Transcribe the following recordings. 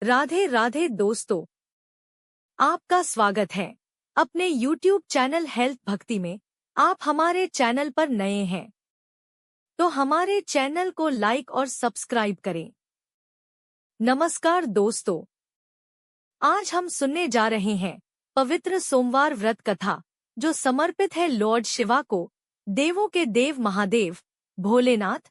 राधे राधे दोस्तों, आपका स्वागत है अपने YouTube चैनल हेल्थ भक्ति में। आप हमारे चैनल पर नए हैं तो हमारे चैनल को लाइक और सब्सक्राइब करें। नमस्कार दोस्तों, आज हम सुनने जा रहे हैं पवित्र सोमवार व्रत कथा जो समर्पित है लॉर्ड शिवा को, देवों के देव महादेव भोलेनाथ,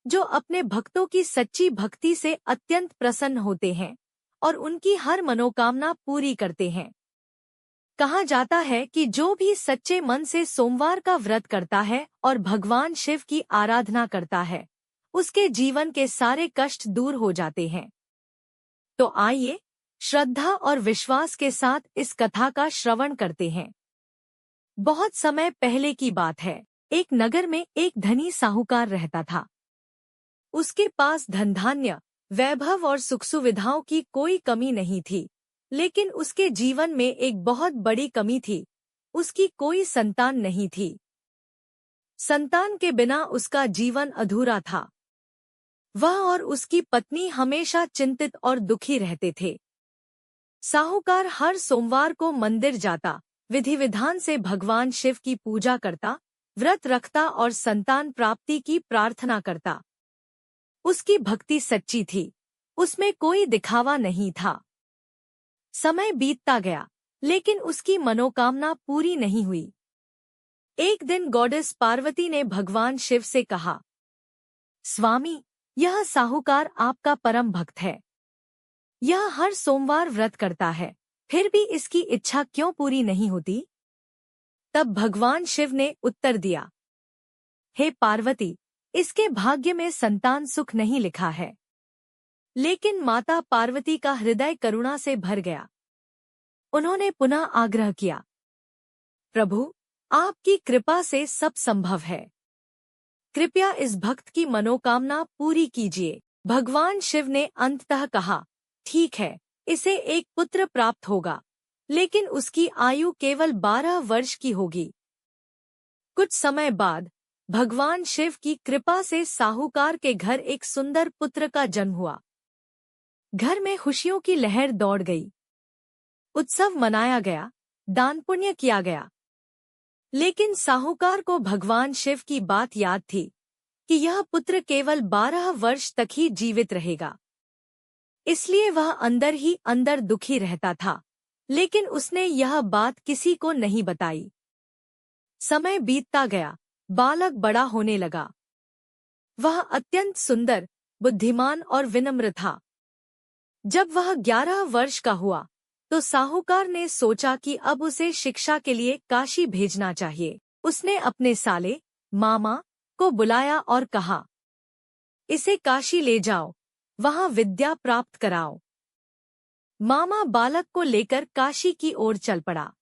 जो अपने भक्तों की सच्ची भक्ति से अत्यंत प्रसन्न होते हैं और उनकी हर मनोकामना पूरी करते हैं। कहा जाता है कि जो भी सच्चे मन से सोमवार का व्रत करता है और भगवान शिव की आराधना करता है, उसके जीवन के सारे कष्ट दूर हो जाते हैं। तो आइए श्रद्धा और विश्वास के साथ इस कथा का श्रवण करते हैं। बहुत समय पहले की बात है, एक नगर में एक धनी साहूकार रहता था। उसके पास धन धान्य, वैभव और सुख सुविधाओं की कोई कमी नहीं थी, लेकिन उसके जीवन में एक बहुत बड़ी कमी थी। उसकी कोई संतान नहीं थी। संतान के बिना उसका जीवन अधूरा था। वह और उसकी पत्नी हमेशा चिंतित और दुखी रहते थे। साहूकार हर सोमवार को मंदिर जाता, विधि विधान से भगवान शिव की पूजा करता, व्रत रखता और संतान प्राप्ति की प्रार्थना करता। उसकी भक्ति सच्ची थी, उसमें कोई दिखावा नहीं था। समय बीतता गया, लेकिन उसकी मनोकामना पूरी नहीं हुई। एक दिन गॉडेस पार्वती ने भगवान शिव से कहा, स्वामी, यह साहूकार आपका परम भक्त है। यह हर सोमवार व्रत करता है, फिर भी इसकी इच्छा क्यों पूरी नहीं होती? तब भगवान शिव ने उत्तर दिया, हे पार्वती, इसके भाग्य में संतान सुख नहीं लिखा है। लेकिन माता पार्वती का हृदय करुणा से भर गया। उन्होंने पुनः आग्रह किया, प्रभु, आपकी कृपा से सब संभव है। कृपया इस भक्त की मनोकामना पूरी कीजिए। भगवान शिव ने अंततः कहा, ठीक है, इसे एक पुत्र प्राप्त होगा, लेकिन उसकी आयु केवल 12 वर्ष की होगी। कुछ समय बाद भगवान शिव की कृपा से साहूकार के घर एक सुंदर पुत्र का जन्म हुआ। घर में खुशियों की लहर दौड़ गई। उत्सव मनाया गया, दान पुण्य किया गया। लेकिन साहूकार को भगवान शिव की बात याद थी कि यह पुत्र केवल 12 वर्ष तक ही जीवित रहेगा। इसलिए वह अंदर ही अंदर दुखी रहता था, लेकिन उसने यह बात किसी को नहीं बताई। समय बीतता गया, बालक बड़ा होने लगा। वह अत्यंत सुंदर, बुद्धिमान और विनम्र था। जब वह 11 वर्ष का हुआ तो साहूकार ने सोचा कि अब उसे शिक्षा के लिए काशी भेजना चाहिए। उसने अपने साले, मामा को बुलाया और कहा, इसे काशी ले जाओ, वहां विद्या प्राप्त कराओ। मामा बालक को लेकर काशी की ओर चल पड़ा।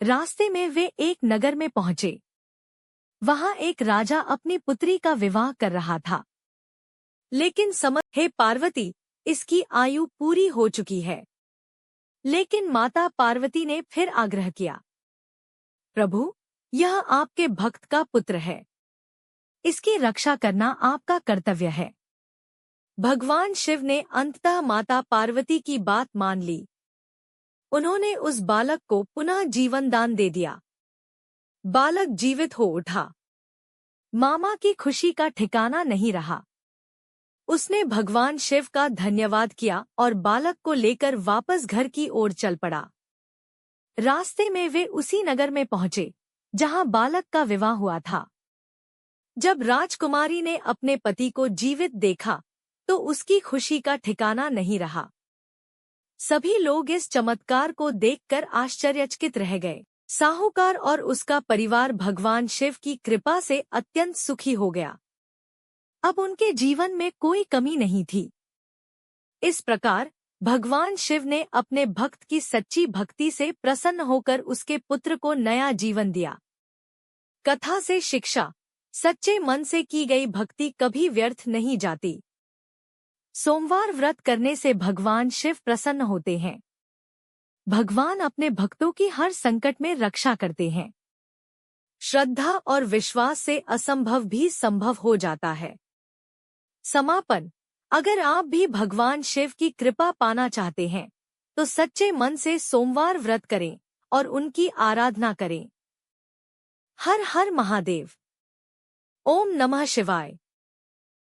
रास्ते में वे एक नगर में पहुंचे। वहां एक राजा अपनी पुत्री का विवाह कर रहा था। लेकिन हे पार्वती, इसकी आयु पूरी हो चुकी है। लेकिन माता पार्वती ने फिर आग्रह किया, प्रभु, यह आपके भक्त का पुत्र है। इसकी रक्षा करना आपका कर्तव्य है। भगवान शिव ने अंततः माता पार्वती की बात मान ली। उन्होंने उस बालक को पुनः जीवन दान दे दिया। बालक जीवित हो उठा। मामा की खुशी का ठिकाना नहीं रहा। उसने भगवान शिव का धन्यवाद किया और बालक को लेकर वापस घर की ओर चल पड़ा। रास्ते में वे उसी नगर में पहुंचे जहां बालक का विवाह हुआ था। जब राजकुमारी ने अपने पति को जीवित देखा तो उसकी खुशी का ठिकाना नहीं रहा। सभी लोग इस चमत्कार को देखकर आश्चर्यचकित रह गए। साहूकार और उसका परिवार भगवान शिव की कृपा से अत्यंत सुखी हो गया। अब उनके जीवन में कोई कमी नहीं थी। इस प्रकार भगवान शिव ने अपने भक्त की सच्ची भक्ति से प्रसन्न होकर उसके पुत्र को नया जीवन दिया। कथा से शिक्षा, सच्चे मन से की गई भक्ति कभी व्यर्थ नहीं जाती। सोमवार व्रत करने से भगवान शिव प्रसन्न होते हैं। भगवान अपने भक्तों की हर संकट में रक्षा करते हैं। श्रद्धा और विश्वास से असंभव भी संभव हो जाता है। समापन। अगर आप भी भगवान शिव की कृपा पाना चाहते हैं तो सच्चे मन से सोमवार व्रत करें और उनकी आराधना करें। हर हर महादेव। ओम नमः शिवाय।